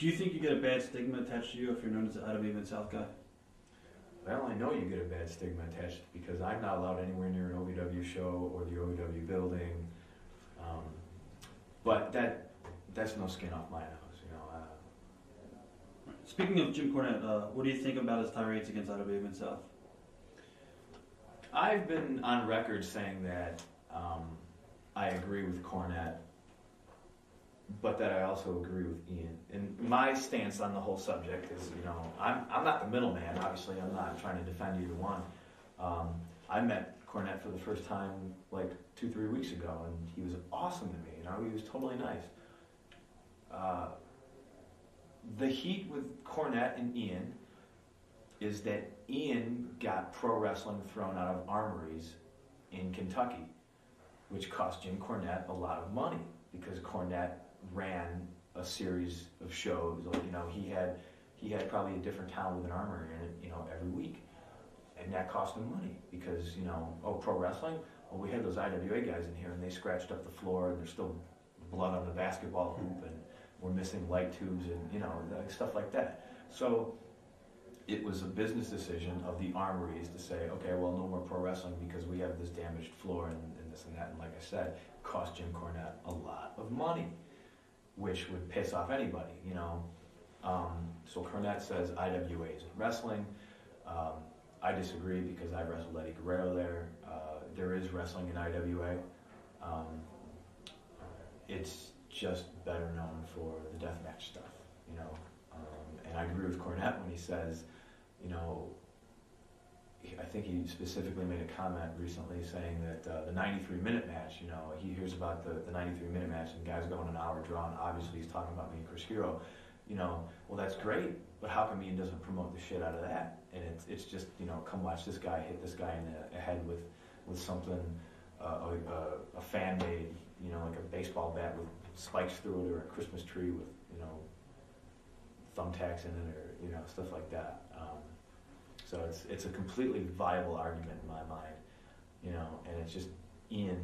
Do you think you get a bad stigma attached to you if you're known as the IWA Mid-South guy? Well, I know you get a bad stigma attached because I'm not allowed anywhere near an OVW show or the OVW building. But that's no skin off my nose, you know. Speaking of Jim Cornette, what do you think about his tirades against IWA Mid-South? I've been on record saying that I agree with Cornette, but that I also agree with Ian. And my stance on the whole subject is, you know, I'm not the middleman. Obviously, I'm not trying to defend either one. I met Cornette for the first time like 2-3 weeks ago, and he was awesome to me. You know, he was totally nice. The heat with Cornette and Ian is that Ian got pro wrestling thrown out of armories in Kentucky, which cost Jim Cornette a lot of money because Cornette ran a series of shows. Like, you know, he had probably a different town with an armory in it, you know, every week, and that cost him money because, you know, oh, pro wrestling. Well, we had those IWA guys in here, and they scratched up the floor, and there's still blood on the basketball hoop, and we're missing light tubes, and you know, stuff like that. So it was a business decision of the armories to say, okay, well, no more pro wrestling because we have this damaged floor and this and that. And like I said, cost Jim Cornette a lot of money, which would piss off anybody, you know. So Cornette says IWA isn't wrestling. I disagree because I wrestled Eddie Guerrero there. There is wrestling in IWA. It's just better known for the deathmatch stuff, you know. And I agree with Cornette when he says, you know, I think he specifically made a comment recently saying that the 93-minute match, you know, he hears about the 93-minute match and guys going an hour draw, and obviously he's talking about me and Chris Hero. You know, well, that's great, but how come Ian doesn't promote the shit out of that? And it's just, you know, come watch this guy hit this guy in the head with something, a fan-made, you know, like a baseball bat with spikes through it, or a Christmas tree with, you know, thumbtacks in it, or, you know, stuff like that. So it's a completely viable argument in my mind, you know, and it's just Ian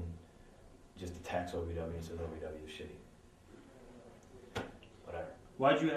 just attacks OVW and says OVW is shitty. Whatever. Why'd you